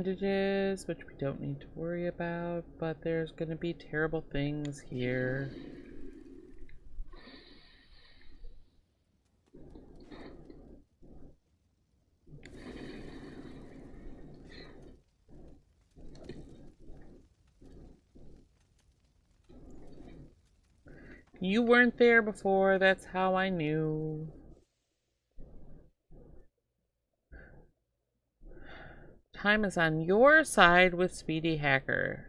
bandages, which we don't need to worry about, but there's gonna be terrible things here. You weren't there before, that's how I knew. Time is on your side with Speedy Hacker.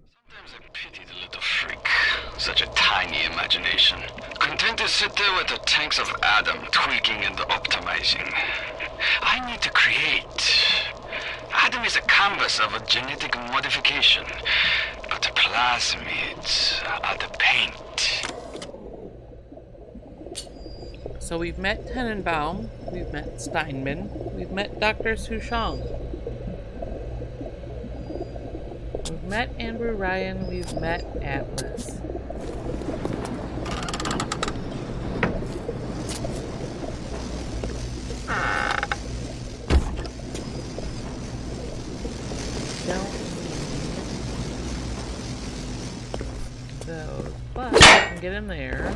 Sometimes I pity the little freak. Such a tiny imagination. Content to sit there with the tanks of Adam tweaking and optimizing. I need to create. Adam is a canvas of a genetic modification, but the plasmids are the paint. So we've met Tenenbaum, we've met Steinman, we've met Dr. Sushang. We've met Andrew Ryan, we've met Atlas. Don't need those, but I can get in there.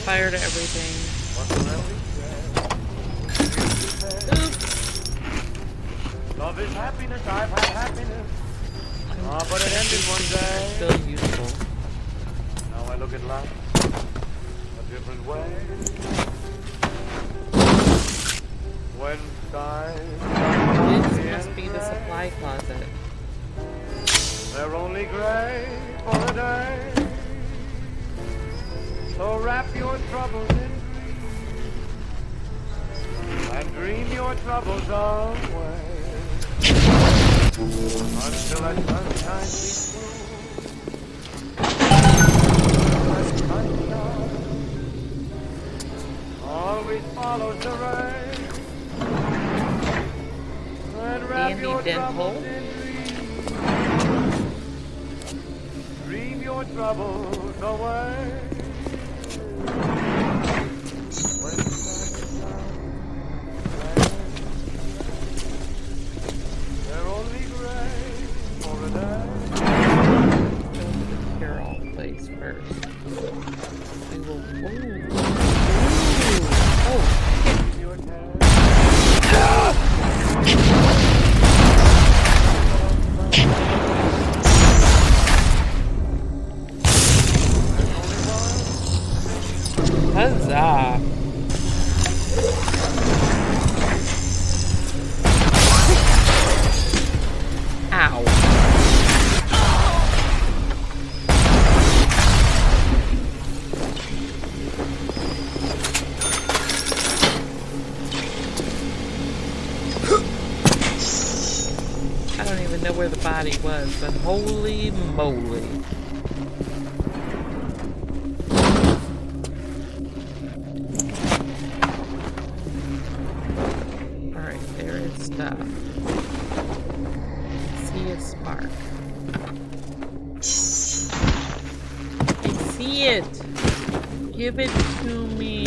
Fire to everything. Oops. Love is happiness, I've had happiness. But it ended one day. Still useful. Now I look at life a different way. When skies This must be the supply closet. they're only gray for a day. So wrap your troubles in dreams and dream your troubles away until that sunshine seeps through. That sunshine always follows the rain. And wrap your troubles in dreams. Dream your troubles away. Huzzah! Ow. I don't even know where the body was, but holy moly. Stuff. See a spark. I see it. Give it to me.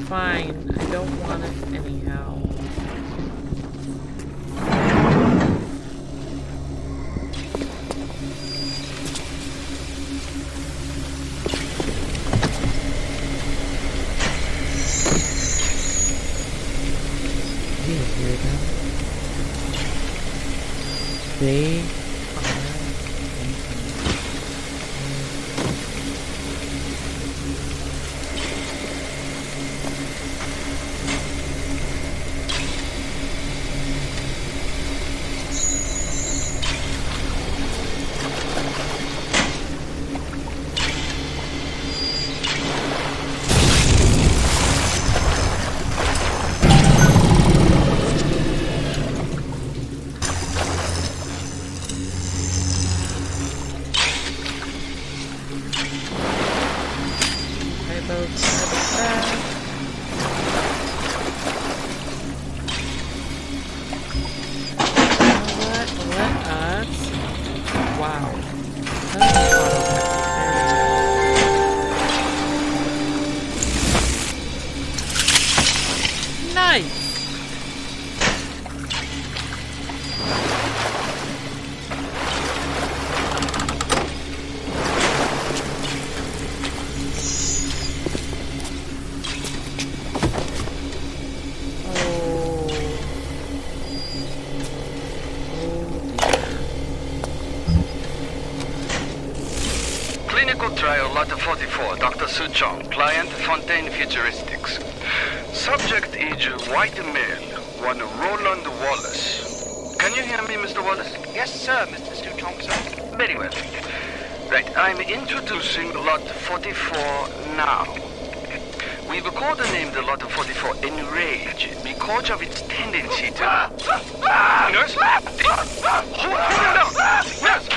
Fine. I don't want it anyhow. They are Clinical trial lot 44, Dr. Su Chong, client Fontaine Futuristics. Subject age white male, one Roland Wallace. Can you hear me, Mr. Wallace? Yes, sir, Mr. Stu Chong, sir. Very well. Right, I'm introducing lot 44 now. We've codenamed the lot 44 Enrage because of its tendency to... Nurse? Hold him down! Nurse!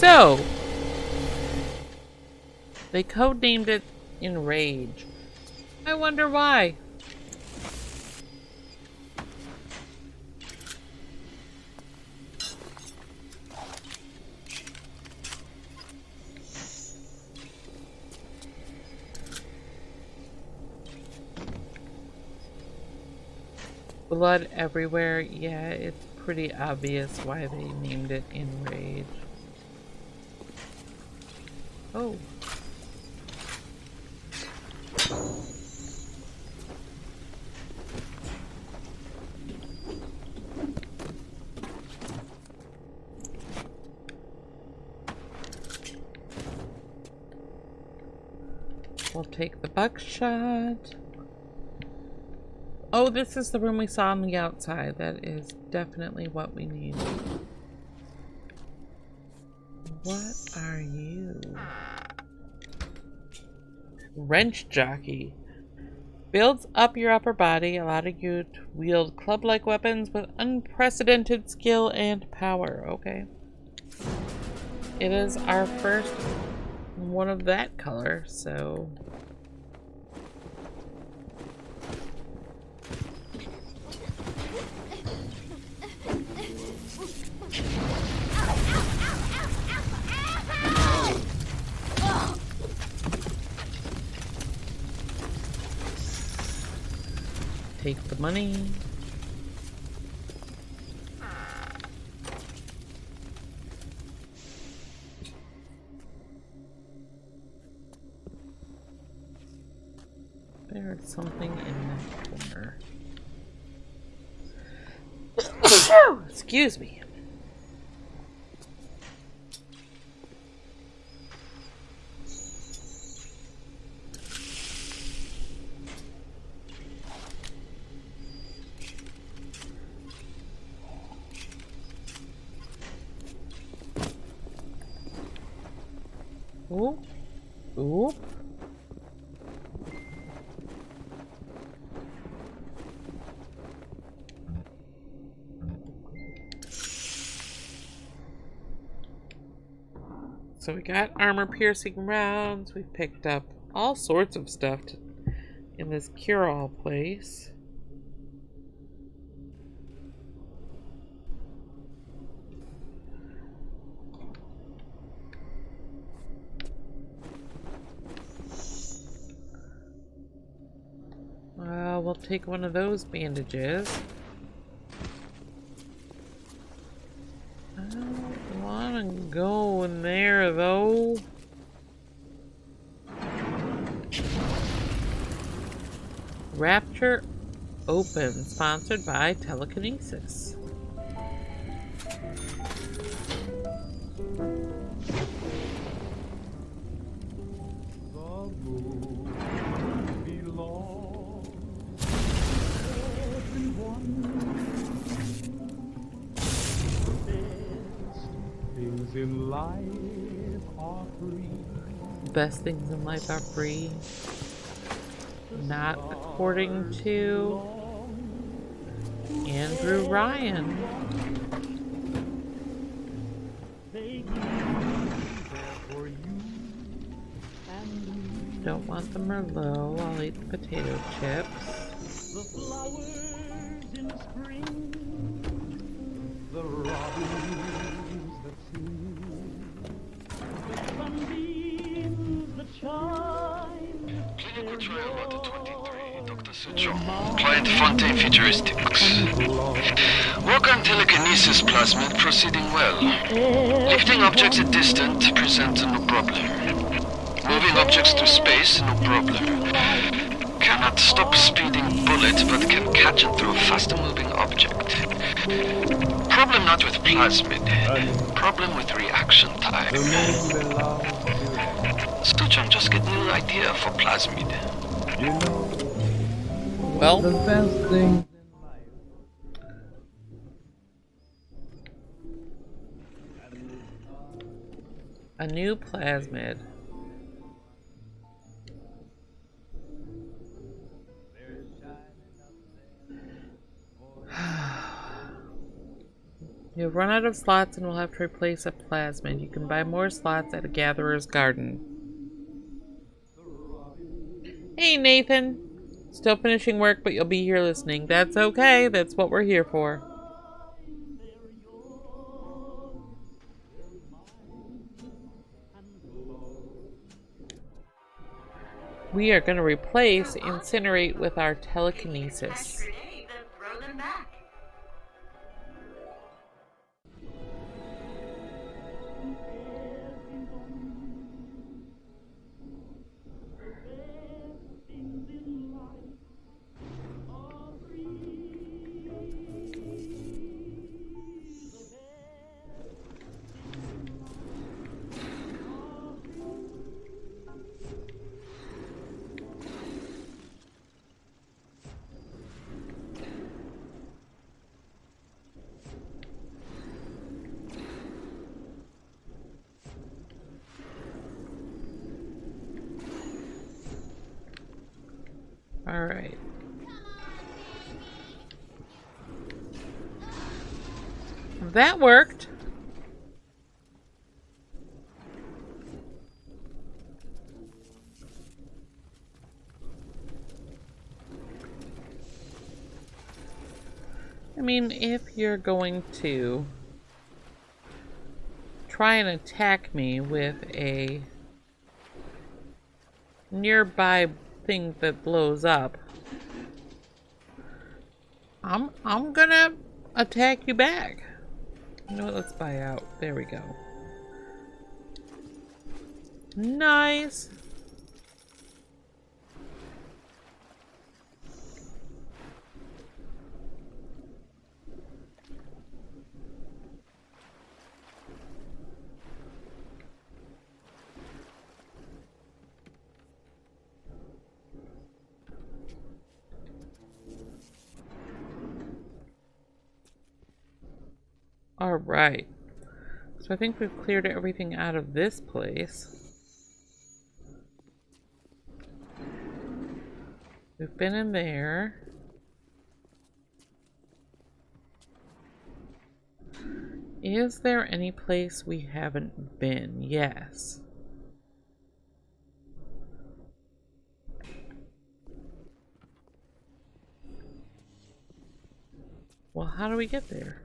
So, they codenamed it Enrage. I wonder why. Blood everywhere. Yeah, it's pretty obvious why they named it Enrage. Oh. We'll take the buckshot. Oh, this is the room we saw on the outside. That is definitely what we need. What are you? Wrench jockey. Builds up your upper body, allowing you to wield club-like weapons with unprecedented skill and power. Okay. It is our first one of that color, so... Take the money. There's something in that corner. Excuse me. Ooh. Ooh. So we got armor-piercing rounds. We picked up all sorts of stuff in this cure-all place. We'll take one of those bandages. I don't want to go in there, though. Rapture Open, sponsored by Telekinesis. In life are free. Best things in life are free. Not according to Andrew Ryan. Don't want the Merlot. I'll eat the potato chips. The flowers in spring, the robins that sing, the sunbeams that shine. Clinical trial lot 23, Dr. Su Chong, client Fontaine Futuristics. Work on telekinesis plasmid proceeding well. Lifting objects at distance present no problem. Moving objects to space, no problem. Cannot stop speeding bullet, but can catch and throw faster moving object. Problem not with plasmid. Problem with reaction time. The moon belongs to him. Stuchon just get new idea for plasmid. You know, Well, the best things in life. a new plasmid. You've run out of slots and will have to replace a plasmid. You can buy more slots at a gatherer's garden. Hey, Nathan. Still finishing work, but you'll be here listening. That's okay. That's what we're here for. We are going to replace incinerate with our telekinesis. All right. That worked. I mean, if you're going to try and attack me with a nearby thing that blows up, I'm gonna attack you back. You know what, let's buy out. There we go. Nice. All right. So I think we've cleared everything out of this place. We've been in there. Is there any place we haven't been? Yes. Well, how do we get there?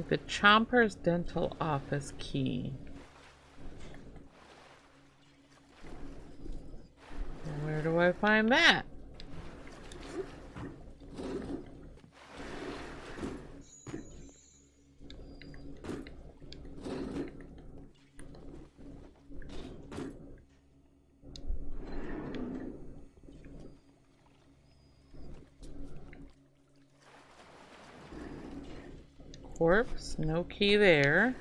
The Chomper's dental office key. Where do I find that? Corpse, no key there.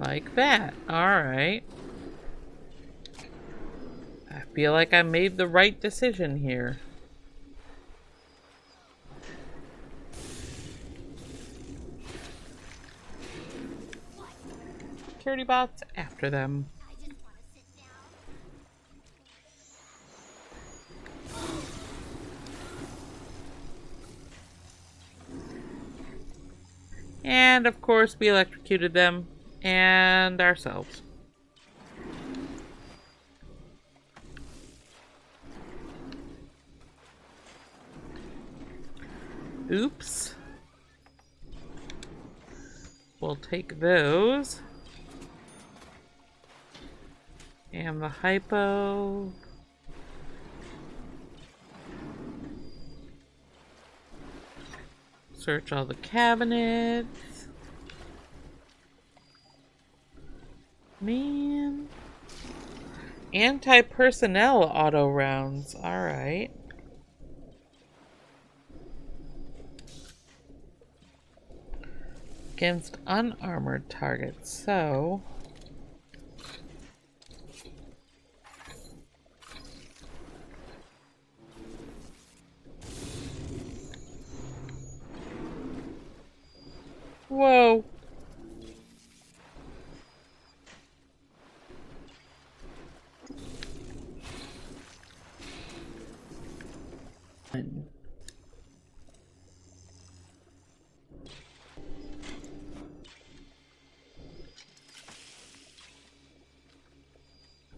Like that. Alright. I feel like I made the right decision here. Security bots after them. And of course we electrocuted them and ourselves. Oops. We'll take those. And the hypo. Search all the cabinets. Man. Anti-personnel auto rounds. Alright. Against unarmored targets. So... Whoa.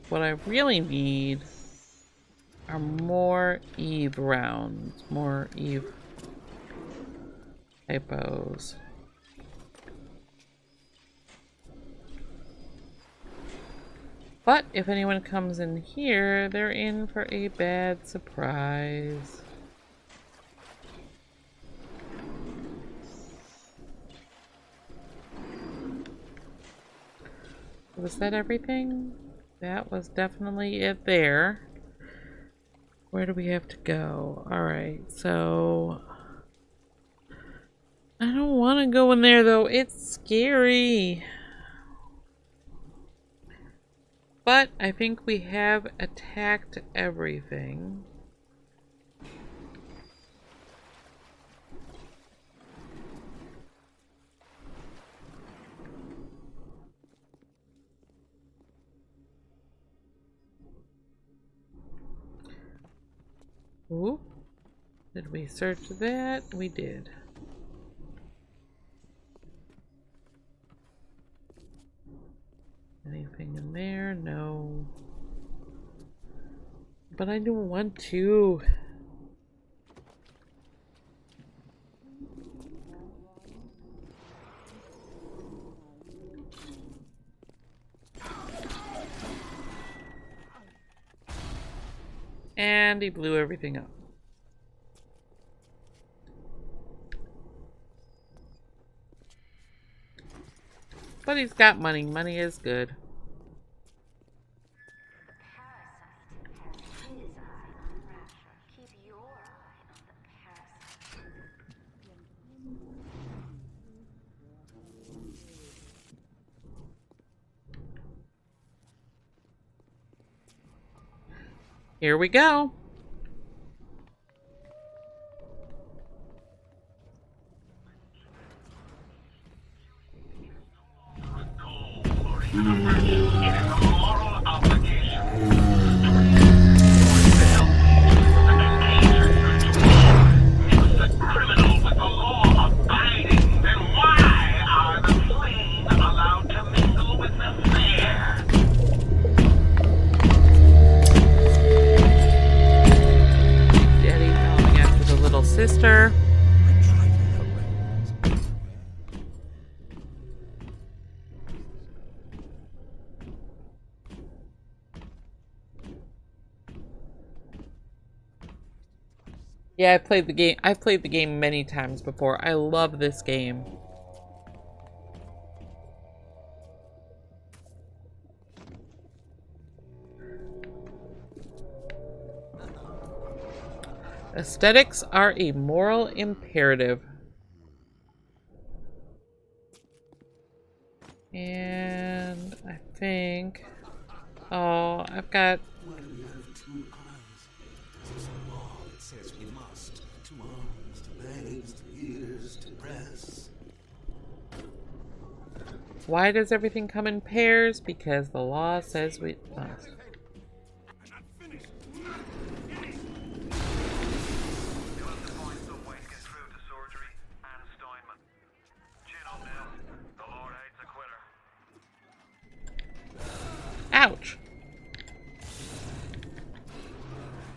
What I really need are more Eve rounds, more Eve hypos. But if anyone comes in here, they're in for a bad surprise. Was that everything? That was definitely it there. Where do we have to go? Alright, so... I don't want to go in there though. It's scary. But I think we have attacked everything. Ooh. Did we search that? We did. Anything in there? No. But I don't want to. And he blew everything up. But he's got money. Money is good. Here we go. Sister. Yeah, I've played the game. I've played the game many times before. I love this game. Aesthetics are a moral imperative. And I think... Oh, I've got... Why does everything come in pairs? Because the law says we must. Ouch.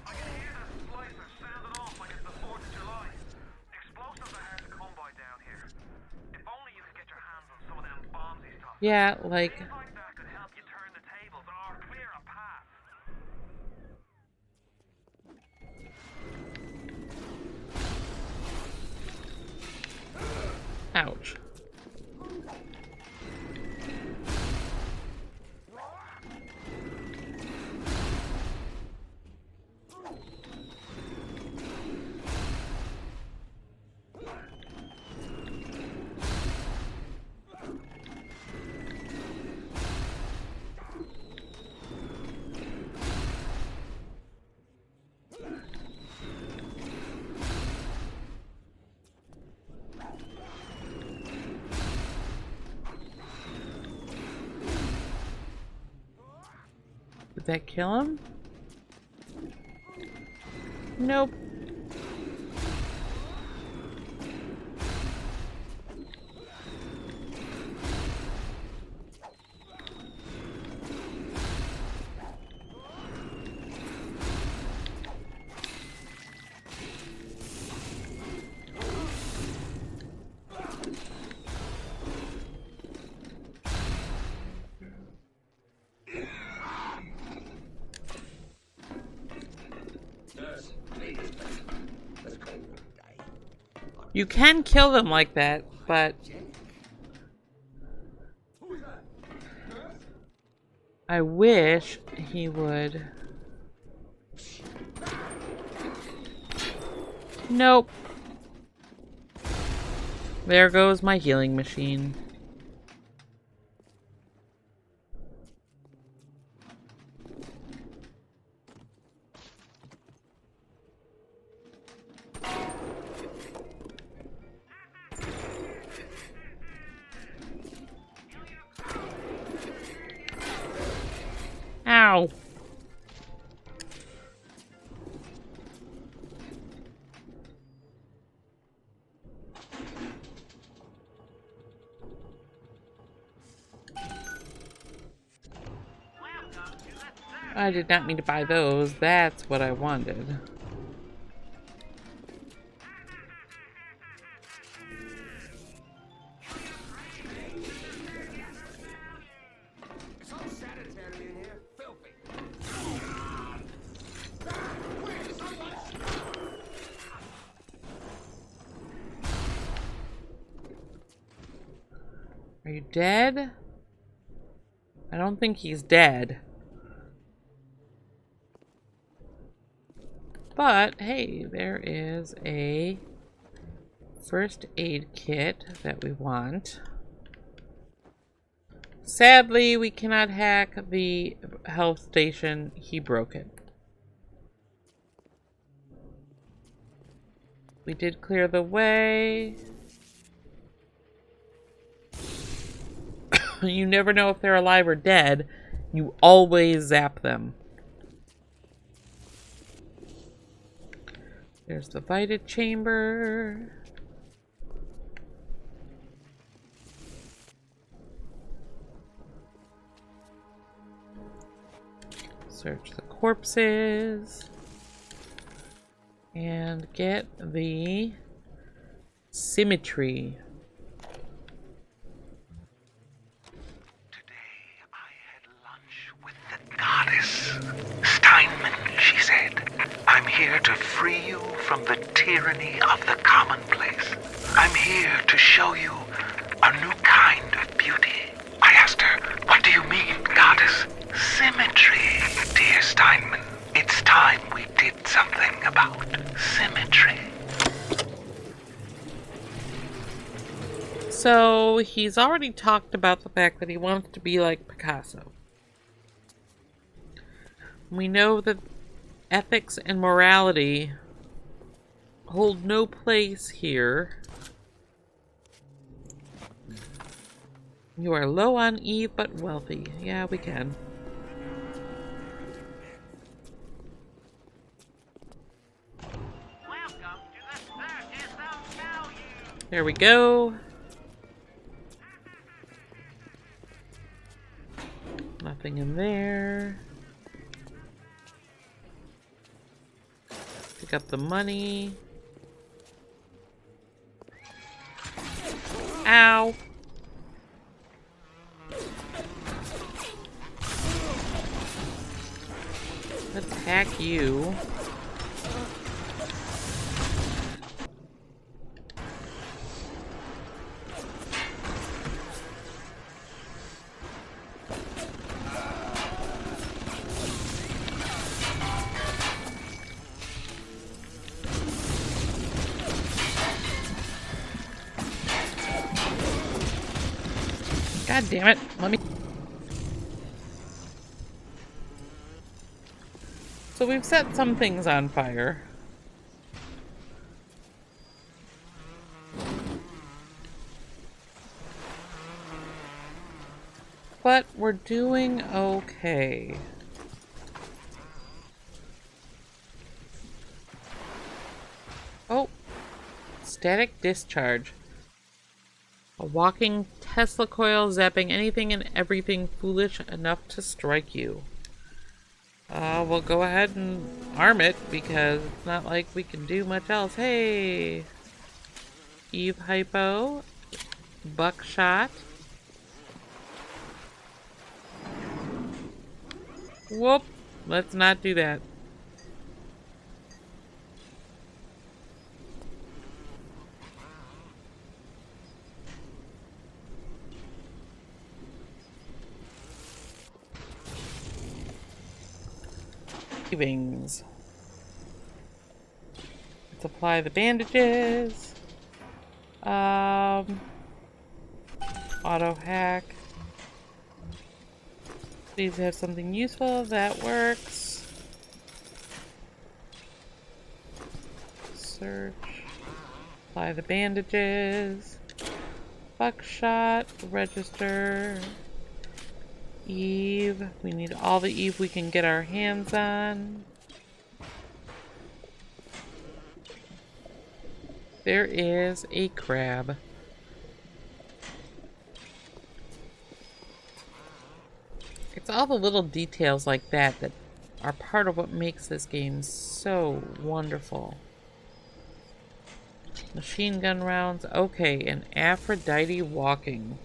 I can hear the splicer sounding off like it's the 4th of July. Explosives are hard to come by down here. If only you could get your hands on some of Yeah, like... Things like that could help you turn the tables or clear a path. Ouch. Did that kill him? Nope. You can kill them like that, but I wish he would. Nope. There goes my healing machine. Ow. I did not mean to buy those. That's what I wanted. It's all sanitary in here. Filthy. Are you dead? I don't think he's dead. But, hey, there is a first aid kit that we want. Sadly, we cannot hack the health station. He broke it. We did clear the way. You never know if they're alive or dead. You always zap them. There's the Vita chamber. Search the corpses. And get the symmetry. Goddess. Steinman, she said, I'm here to free you from the tyranny of the commonplace. I'm here to show you a new kind of beauty. I asked her, what do you mean, goddess? Symmetry, dear Steinman. It's time we did something about symmetry. So, he's already talked about the fact that he wants to be like Picasso. We know that ethics and morality hold no place here. You are low on Eve, but wealthy. Yeah, we can. Welcome to the Circus of Value. There we go. Nothing in there. Pick up the money. Ow. hack you. God damn it. Let me... So we've set some things on fire. But we're doing okay. Oh. Static discharge. A walking Tesla coil zapping anything and everything foolish enough to strike you. We'll go ahead and arm it because it's not like we can do much else. Hey! Eve hypo. Buckshot. Whoop! Let's not do that. Let's apply the bandages. Auto hack. Please have something useful that works. Search. Apply the bandages. Buckshot. Register. Eve. We need all the Eve we can get our hands on. There is a crab. It's all the little details like that that are part of what makes this game so wonderful. Machine gun rounds. Okay, an Aphrodite walking.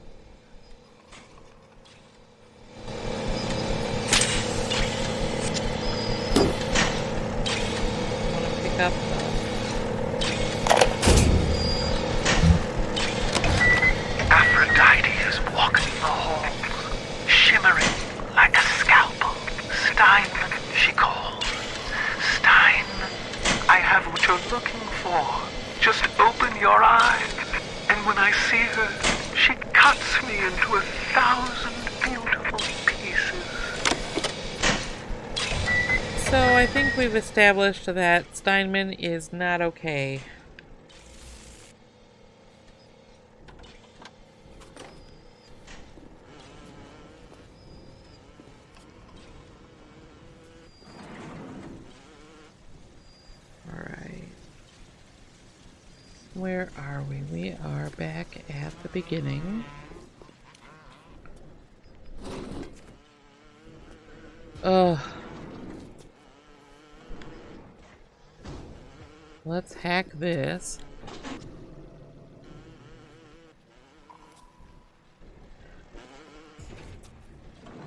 Up. Aphrodite is walking the halls, shimmering like a scalpel. Steinman, she calls. Steinman, I have what you're looking for. Just open your eyes, and when I see her, she cuts me into 1,000 beautiful pieces. So I think we've established that Steinman is not okay. Alright. Where are we? We are back at the beginning. Ugh. Let's hack this.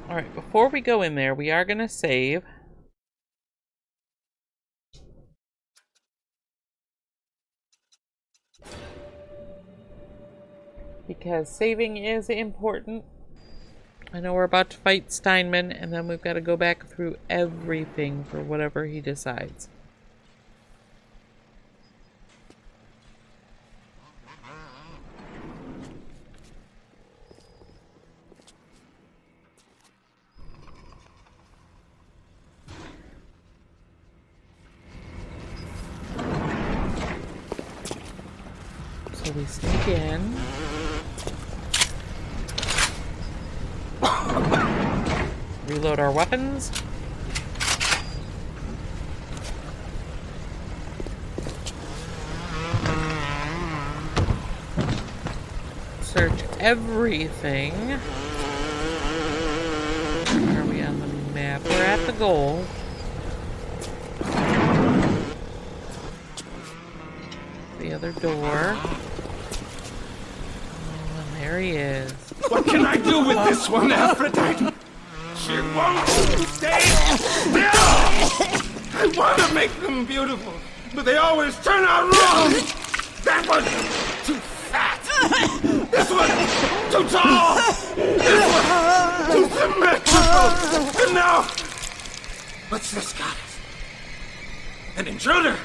Alright, before we go in there, we are going to save. Because saving is important. I know we're about to fight Steinman, and then we've got to go back through everything for whatever he decides. So we sneak in. Reload our weapons. Search everything. Where are we on the map? We're at the goal. The other door. Oh, and there he is. What can I do with this one, Aphrodite? She won't stay still! I want to make them beautiful, but they always turn out wrong. That one too fat. This one too tall. This one too symmetrical. And now, what's this goddess? An intruder.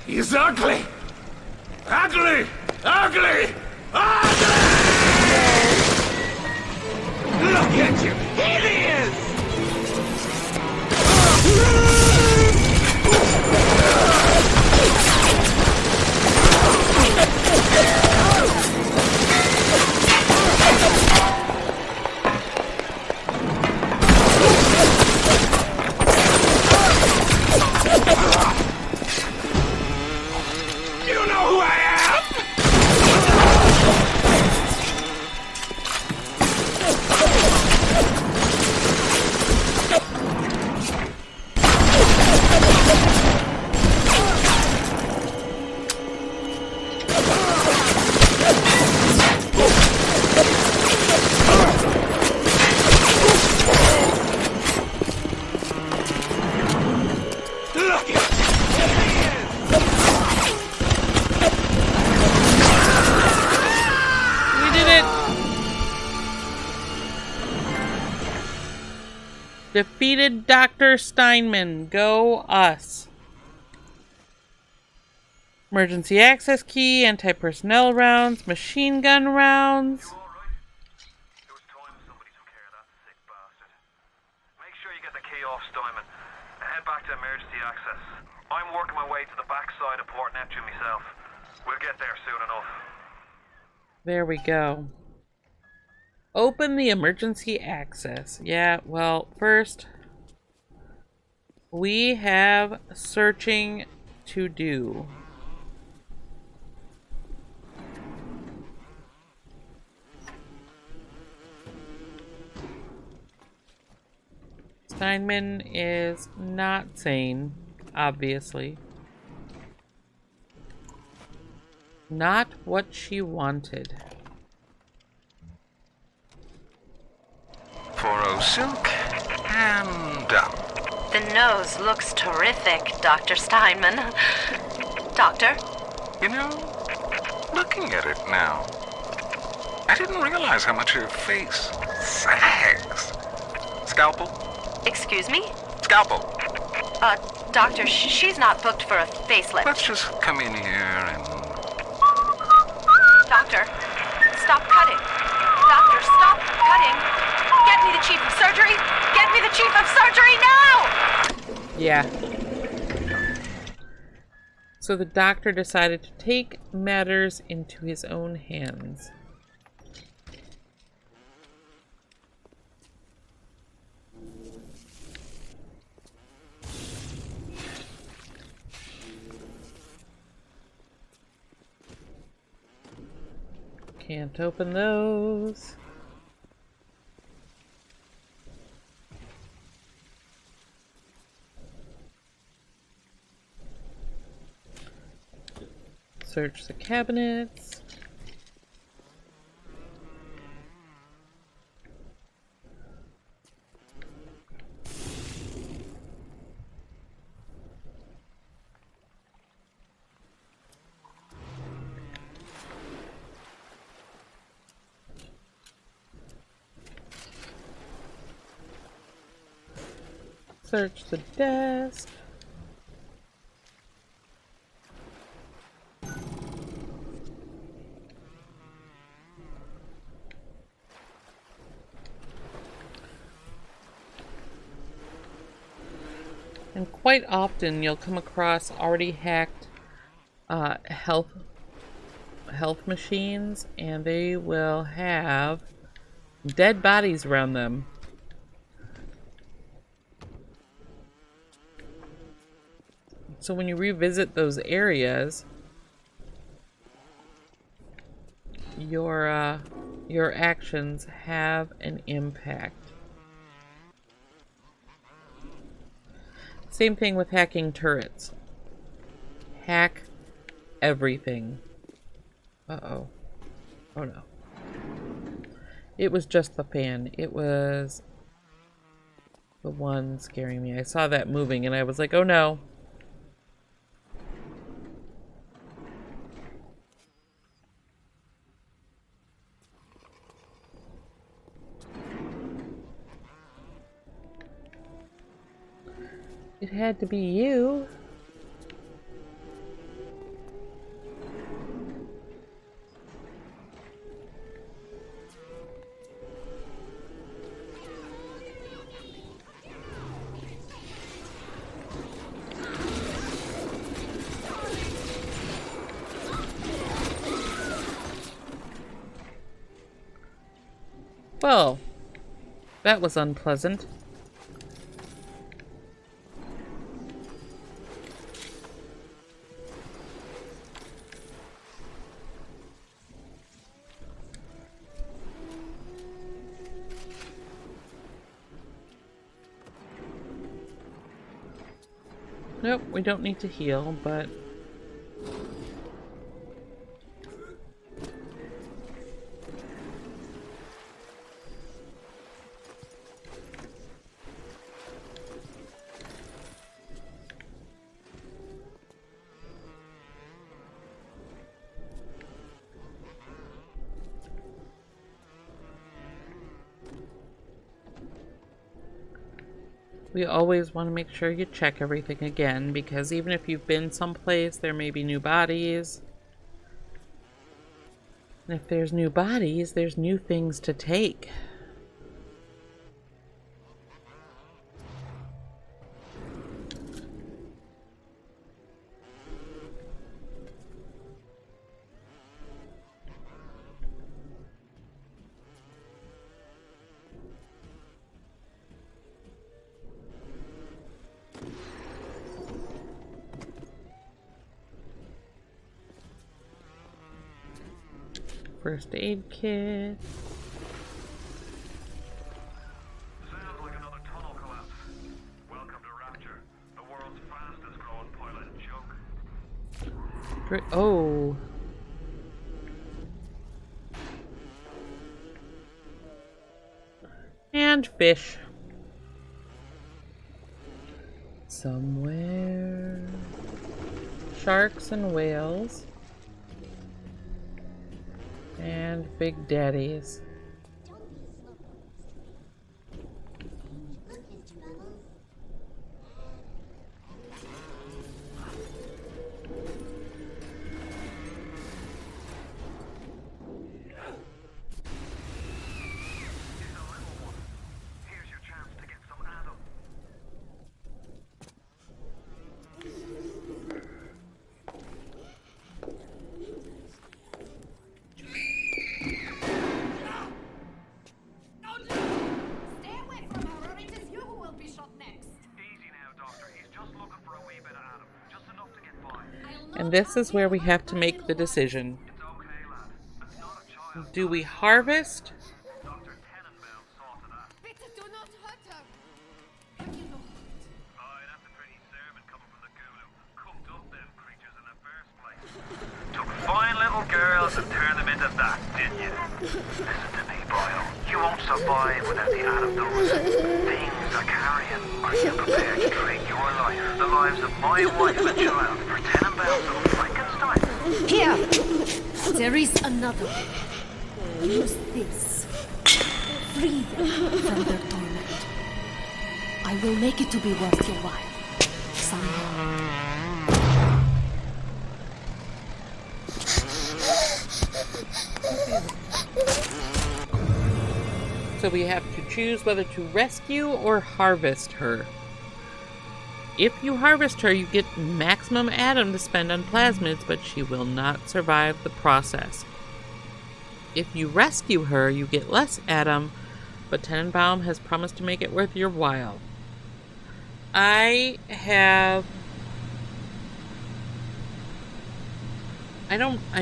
He's ugly. Ugly. Ugly. Ugly. Look at you, hideous. You know who I am? Defeated Dr. Steinman. Go us. Emergency access key, anti-personnel rounds, machine gun rounds. You alright? It was time somebody took care of that sick bastard. Make sure you get the key off Steinman and head back to emergency access. I'm working my way to the backside of Port Neptune myself. We'll get there soon enough. There we go. Open the emergency access. Yeah, well, first, we have searching to do. Steinman is not sane, obviously. Not what she wanted. 4-0 silk and done. The nose looks terrific, Dr. Steinman. Doctor? You know, looking at it now, I didn't realize how much her face sags. Scalpel? Excuse me? Scalpel. Doctor, she's not booked for a facelift. Let's just come in here and... Doctor, stop cutting. Doctor, stop cutting. Get me the chief of surgery. Get me the chief of surgery now! Yeah. So the doctor decided to take matters into his own hands. Can't open those. Search the cabinets. Search the desk. And quite often you'll come across already hacked health machines, and they will have dead bodies around them. So when you revisit those areas, your actions have an impact. Same thing with hacking turrets. Hack everything. Uh-oh. Oh no. It was just the fan. It was the one scaring me. I saw that moving and I was like, oh no. It had to be you. Well, that was unpleasant. Nope, we don't need to heal, but... we always want to make sure you check everything again, because even if you've been someplace, there may be new bodies. And if there's new bodies, there's new things to take. First aid kit. Sounds like another tunnel collapse. Welcome to Rapture, the world's fastest growing pilot joke. Oh. And fish. Somewhere. Sharks and whales. And big daddies. And this is where we have to make the decision. Do we harvest? Took fine little girls and turned them into that, didn't you? Listen to me, Boyle. You won't survive without the atom those things are carrying. Are you prepared to trade your life, the lives of my wife and child, for 10 pounds of Frankenstein? Here! There is another way. Use this. Free them from their torment. I will make it to be worth your while. Somehow. So we have to choose whether to rescue or harvest her. If you harvest her, you get maximum atom to spend on plasmids, but she will not survive the process. If you rescue her, you get less atom, but Tenenbaum has promised to make it worth your while. I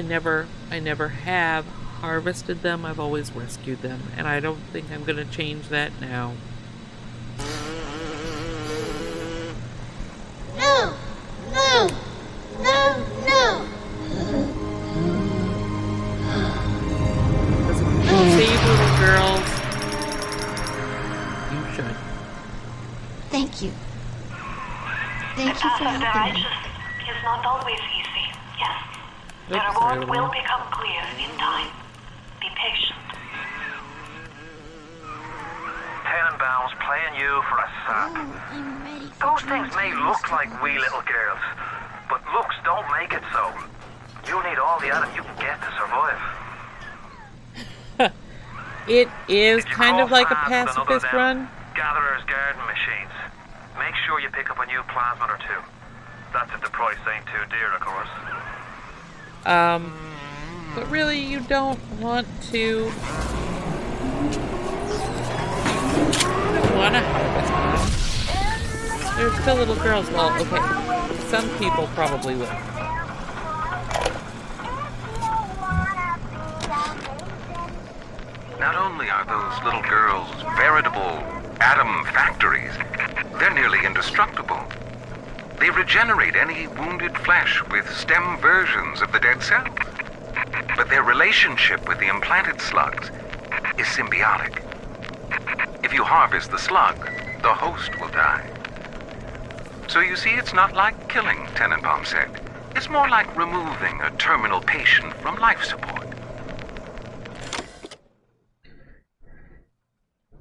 never have harvested them. I've always rescued them, and I don't think I'm gonna change that now. No! No! No! No! Does it save little girls? You should. Thank you. Thank you for helping me. It's not always easy, yes. The Oops, reward sorry, will Lou. become clear in time. Be patient. Tenenbaum's playing you for a sap. Oh, I'm ready for Those things may dream look time. like wee little girls, but looks don't make it so. You need all the Adam you can get to survive. It is If you kind of cross like a paths with another pacifist of them run. Gatherer's garden machines. Make sure you pick up a new plasmid or two. That's if the price ain't too dear, of course. But really, you don't want to. You don't want to harvest them. They're still little girls. Well, okay. Some people probably will. Not only are those little girls veritable atom factories, they're nearly indestructible. They regenerate any wounded flesh with stem versions of the dead cell. But their relationship with the implanted slugs is symbiotic. If you harvest the slug, the host will die. So you see, it's not like killing, Tenenbaum said. It's more like removing a terminal patient from life support.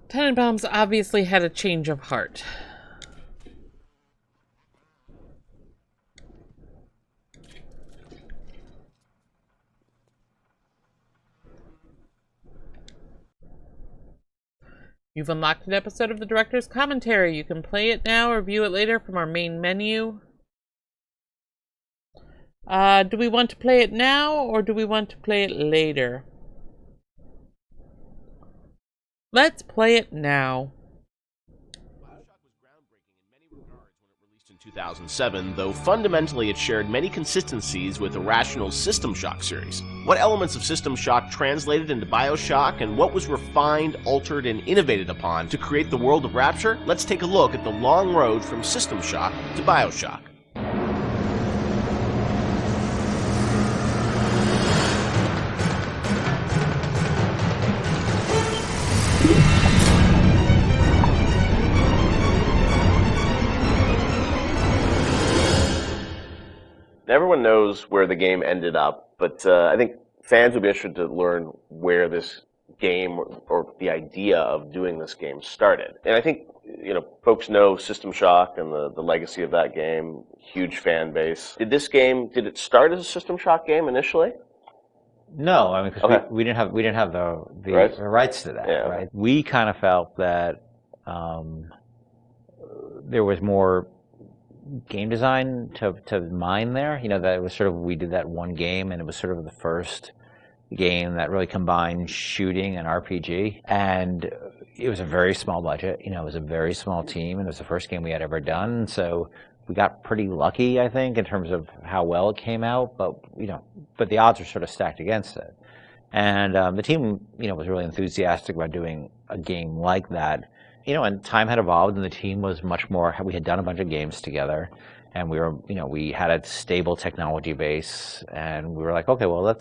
Tenenbaum's obviously had a change of heart. You've unlocked an episode of the director's commentary. You can play it now or view it later from our main menu. Do we want to play it now or do we want to play it later? Let's play it now. Bioshock was groundbreaking in many regards when it released in 2007, though fundamentally it shared many consistencies with Irrational's System Shock series. What elements of System Shock translated into Bioshock, and what was refined, altered, and innovated upon to create the world of Rapture? Let's take a look at the long road from System Shock to Bioshock. Everyone knows where the game ended up, but I think fans would be interested to learn where this game or the idea of doing this game started. And I think, you know, folks know System Shock and the legacy of that game, huge fan base. Did it start as a System Shock game initially? No, I mean, because Okay. we didn't have the Rights? rights to that, Yeah. right? We kind of felt that there was more game design to mine there. You know, that it was sort of, we did that one game, and it was sort of the first game that really combined shooting and RPG. And it was a very small budget. You know, it was a very small team, and it was the first game we had ever done. So we got pretty lucky, I think, in terms of how well it came out. But but the odds were sort of stacked against it. And the team, was really enthusiastic about doing a game like that. And time had evolved, and the team was much more. We had done a bunch of games together, and we were, we had a stable technology base, and we were like, okay, well,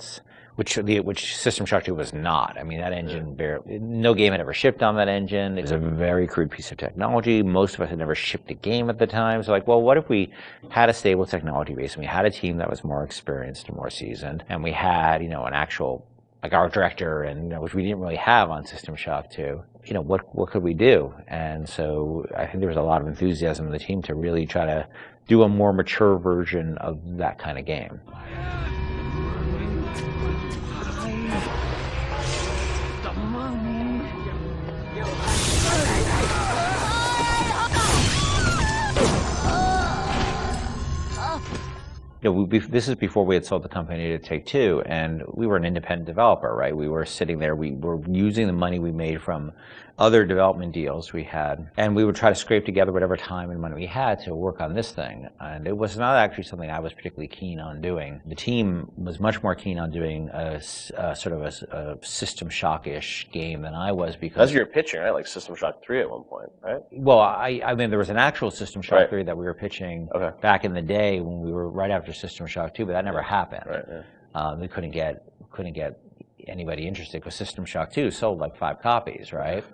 which System Shock 2 was not. I mean, that engine, no game had ever shipped on that engine. It was a very crude piece of technology. Most of us had never shipped a game at the time. So like, well, what if we had a stable technology base, and we had a team that was more experienced and more seasoned, and we had, an actual, like our director, and which we didn't really have on System Shock 2. What could we do? And so I think there was a lot of enthusiasm in the team to really try to do a more mature version of that kind of game. This is before we had sold the company to Take-Two, and we were an independent developer, right? We were sitting there, we were using the money we made from other development deals we had, and we would try to scrape together whatever time and money we had to work on this thing. And it was not actually something I was particularly keen on doing. The team was much more keen on doing a sort of a System Shock-ish game than I was, because... That's what you're pitching, right? Like System Shock 3 at one point, right? Well, I mean, there was an actual System Shock 3 that we were pitching back in the day when we were right after System Shock 2, but that never happened. Right, yeah. We couldn't get anybody interested, because System Shock 2 sold like 5 copies, right?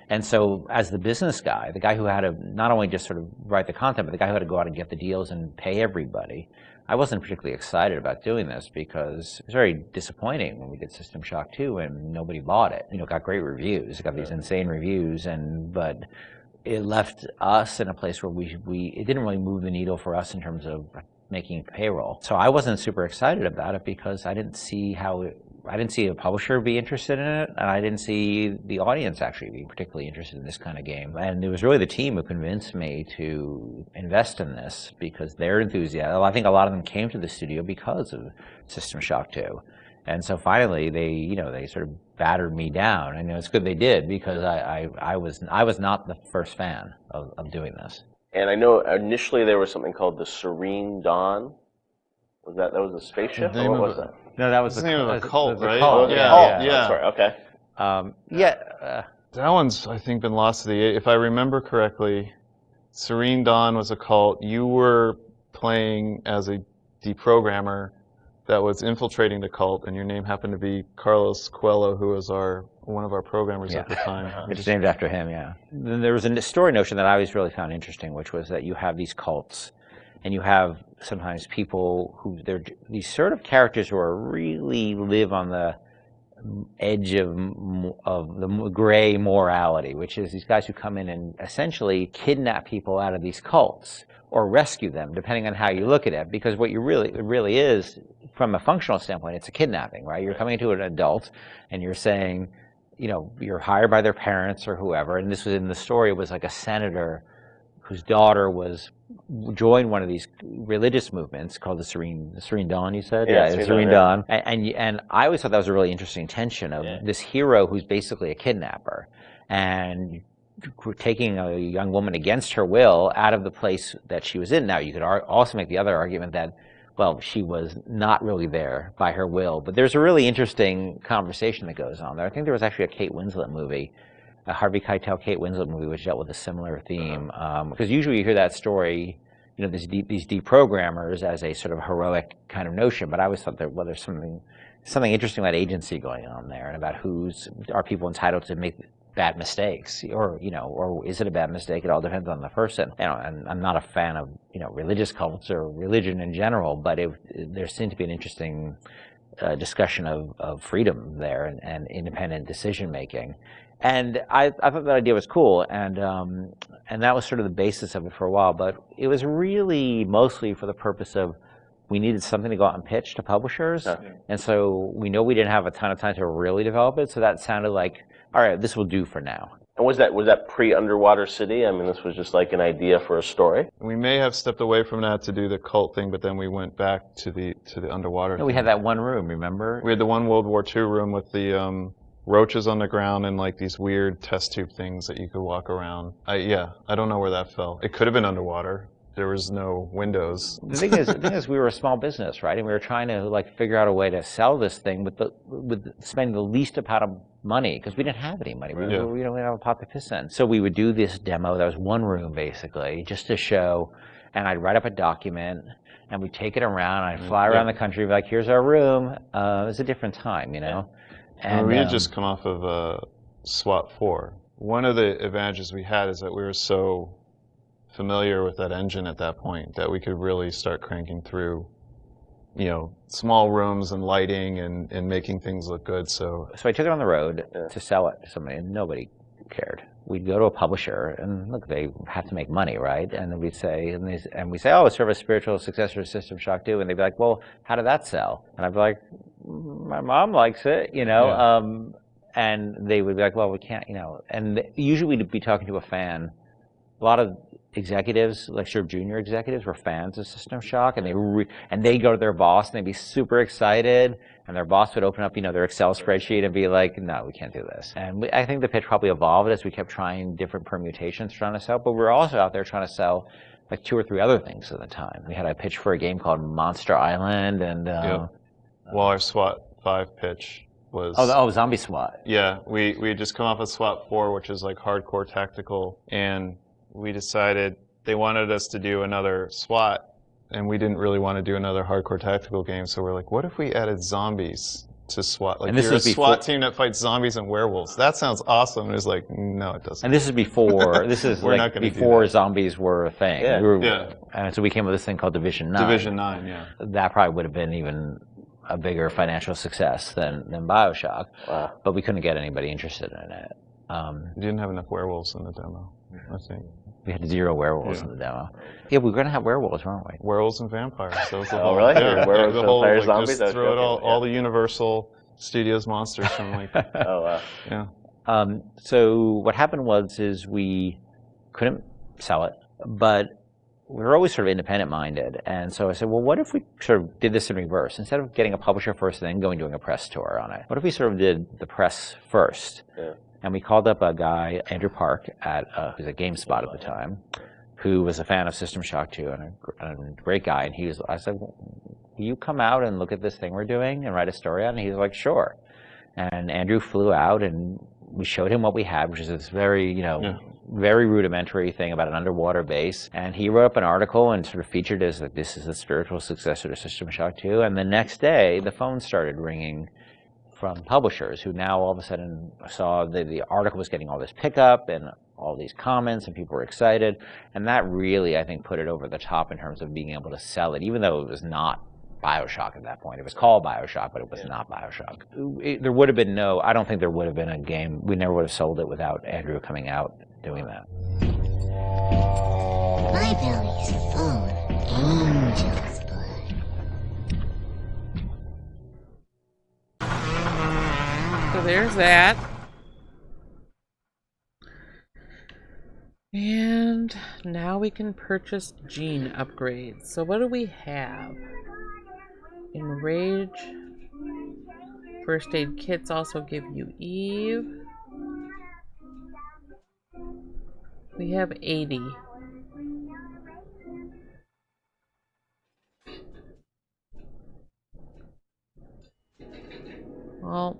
And so as the business guy, the guy who had to not only just sort of write the content, but the guy who had to go out and get the deals and pay everybody, I wasn't particularly excited about doing this because it was very disappointing when we did System Shock 2 and nobody bought it. You know, it got great reviews, it got these insane reviews, but it left us in a place where it didn't really move the needle for us in terms of making payroll. So I wasn't super excited about it because I didn't see a publisher be interested in it, and I didn't see the audience actually be particularly interested in this kind of game. And it was really the team who convinced me to invest in this because their enthusiasm. I think a lot of them came to the studio because of System Shock 2. And so finally, they sort of battered me down. And it's good they did because I was not the first fan of doing this. And I know initially there was something called the Serene Dawn. That was a spaceship? Or what was that? No, that was the name of a cult, right? Oh, Yeah. That's right. Okay. That one's, I think, been lost to the... If I remember correctly, Serene Dawn was a cult. You were playing as a deprogrammer that was infiltrating the cult, and your name happened to be Carlos Coelho, who was one of our programmers at the time. It's named after him, yeah. Then there was a story notion that I always really found interesting, which was that you have these cults, and you have sometimes people who they're these sort of characters who really live on the edge of the gray morality, which is these guys who come in and essentially kidnap people out of these cults or rescue them, depending on how you look at it. Because what it really is, from a functional standpoint, it's a kidnapping, right? You're coming to an adult and you're saying, you're hired by their parents or whoever. And this was in the story, it was like a senator whose daughter joined one of these religious movements called the Serene Dawn, you said? Yeah, the Serene Dawn. And I always thought that was a really interesting tension of this hero who's basically a kidnapper and taking a young woman against her will out of the place that she was in. Now, you could also make the other argument that, well, she was not really there by her will. But there's a really interesting conversation that goes on there. I think there was actually a Kate Winslet movie, a Harvey Keitel Kate Winslet movie, which dealt with a similar theme. Because usually you hear that story, these deprogrammers as a sort of heroic kind of notion. But I always thought there's something interesting about agency going on there, and about are people entitled to make bad mistakes, or is it a bad mistake? It all depends on the person. And I'm not a fan of religious cults or religion in general, but there seemed to be an interesting discussion of freedom there and independent decision making. And I thought that idea was cool, and that was sort of the basis of it for a while. But it was really mostly for the purpose of we needed something to go out and pitch to publishers, and so we know we didn't have a ton of time to really develop it. So that sounded like, all right, this will do for now. And was that pre-Underwater City? I mean, this was just like an idea for a story. We may have stepped away from that to do the cult thing, but then we went back to the underwater. No, we had that one room, remember? We had the one World War II room with the roaches on the ground and like these weird test tube things that you could walk around. I don't know where that fell. It could have been underwater. There was no windows. The thing is, we were a small business, right? And we were trying to figure out a way to sell this thing with spending the least amount of money, because we didn't have any money. We didn't have a pot to piss in. So we would do this demo. That was one room basically, just to show. And I'd write up a document, and we'd take it around. And I'd fly around the country, be like, "Here's our room." It was a different time, And we had just come off of SWAT 4. One of the advantages we had is that we were so familiar with that engine at that point that we could really start cranking through, small rooms and lighting and making things look good. So I took it on the road to sell it to somebody, and nobody cared. We'd go to a publisher, and look, they have to make money, right? And then we'd say, oh, it's sort of a spiritual successor to System Shock 2, and they'd be like, well, how did that sell? And I'd be like, my mom likes it, and they would be like, well, we can't, and usually we'd be talking to a fan. A lot of executives, like sort of junior executives, were fans of System Shock, and they'd go to their boss and they'd be super excited, and their boss would open up, their Excel spreadsheet and be like, "No, we can't do this." And I think the pitch probably evolved as we kept trying different permutations trying to sell, but we were also out there trying to sell like 2 or 3 other things at the time. We had a pitch for a game called Monster Island, and well, our SWAT 5 pitch was Zombie SWAT. Yeah, we had just come off of SWAT 4, which is like hardcore tactical, and we decided they wanted us to do another SWAT, and we didn't really want to do another hardcore tactical game, so we're like, what if we added zombies to SWAT. Like And this you're a was before- SWAT team that fights zombies and werewolves. That sounds awesome. And it's like, no, it doesn't. And this is before. This is We're like not gonna do before that. zombies were a thing. Yeah. Yeah. And so we came up with this thing called Division 9. Division 9, yeah. That probably would have been even a bigger financial success than Bioshock. Wow. But we couldn't get anybody interested in it. You didn't have enough werewolves in the demo, I think. We had 0 werewolves in the demo. Yeah, we were going to have werewolves, weren't we? Werewolves and vampires. That was the Oh, whole, really? Yeah, Werewolves, the whole, vampires, like, zombies? just throw it Okay, all the Universal Studios monsters from like, Oh, wow. yeah. So what happened was we couldn't sell it, but we were always sort of independent-minded. And so I said, well, what if we sort of did this in reverse? Instead of getting a publisher first and then doing a press tour on it, what if we sort of did the press first? Yeah. And we called up a guy, Andrew Park, who was at GameSpot at the time, who was a fan of System Shock 2 and a great guy. And I said, well, will you come out and look at this thing we're doing and write a story on it? And he was like, sure. And Andrew flew out and we showed him what we had, which is this very, very rudimentary thing about an underwater base. And he wrote up an article and sort of featured as like, this is the spiritual successor to System Shock 2. And the next day, the phone started ringing from publishers who now all of a sudden saw the article was getting all this pickup and all these comments and people were excited. And that really, I think, put it over the top in terms of being able to sell it, even though it was not Bioshock at that point. It was called Bioshock, but it was not Bioshock. There would have been I don't think there would have been a game. We never would have sold it without Andrew coming out doing that. My belly's full of angel's blood. So there's that. And now we can purchase gene upgrades. So what do we have? Enrage. First aid kits also give you Eve. We have 80. Well,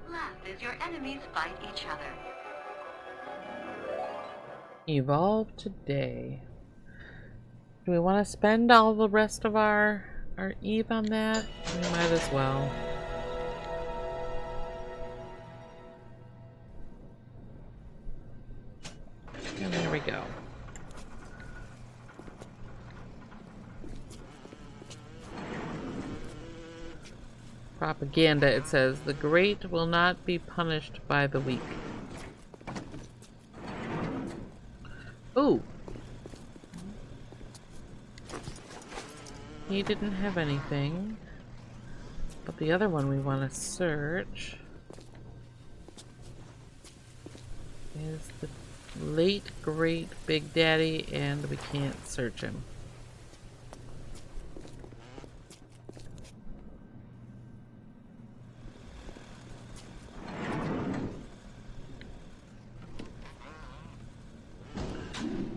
Laugh as your enemies fight each other. evolve today. Do we want to spend all the rest of our Eve on that? We might as well. And there we go. Propaganda, it says, the great will not be punished by the weak. Ooh. He didn't have anything. But the other one we want to search is the late great Big Daddy, and we can't search him.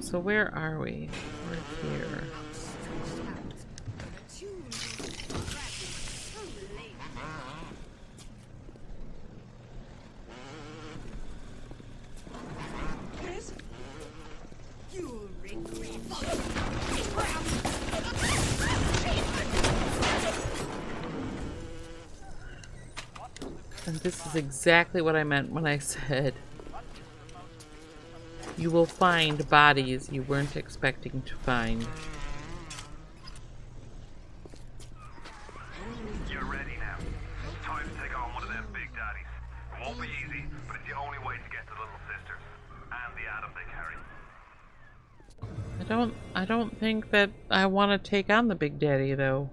So where are we? We're here. And this is exactly what I meant when I said you will find bodies you weren't expecting to find. You're ready now. It's time to take on one of them big daddies. It won't be easy, but it's the only way to get to the little sisters and the Adam they carry. I don't think that I want to take on the Big Daddy though.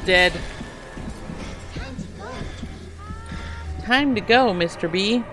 dead. Time to go, Mr. B.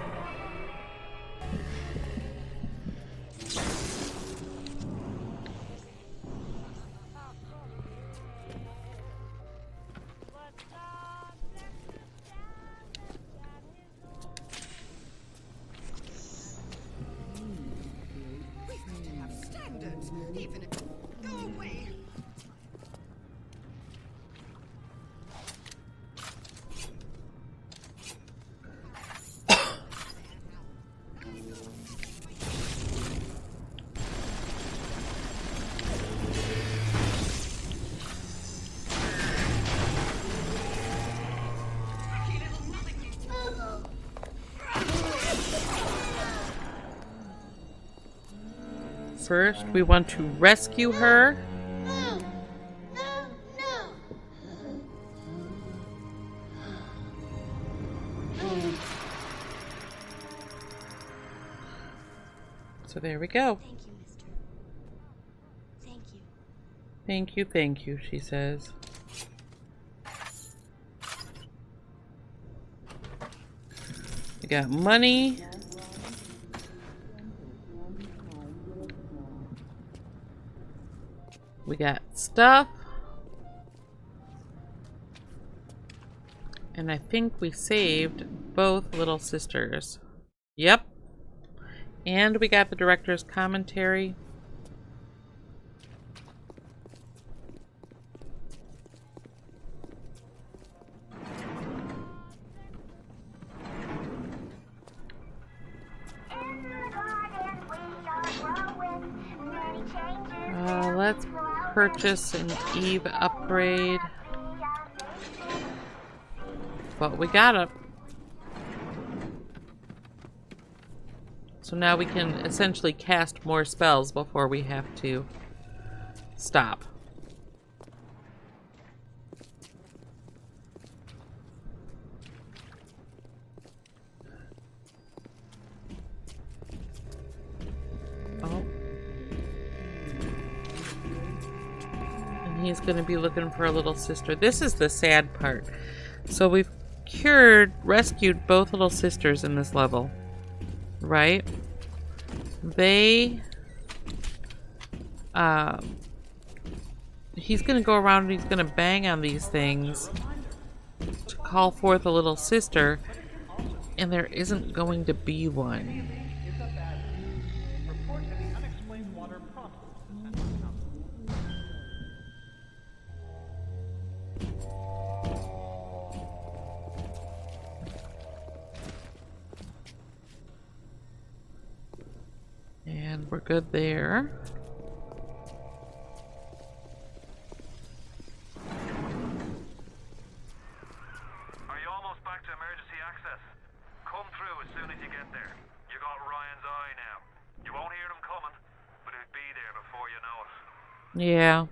First, we want to rescue her. So there we go. Thank you, mister. Thank you. Thank you, she says. We got money. We got stuff. And I think we saved both little sisters. Yep. And we got the director's commentary. Let's purchase an Eve upgrade. But we got it. So now we can essentially cast more spells before we have to stop. Oh. And he's going to be looking for a little sister. This is the sad part. So we've rescued both little sisters in this level. Right? He's gonna go around and he's gonna bang on these things to call forth a little sister, and there isn't going to be one. And we're good there. Are you almost back to emergency access? Come through as soon as you get there. You got Ryan's eye now. You won't hear them coming, but it'll be there before you know it. Yeah.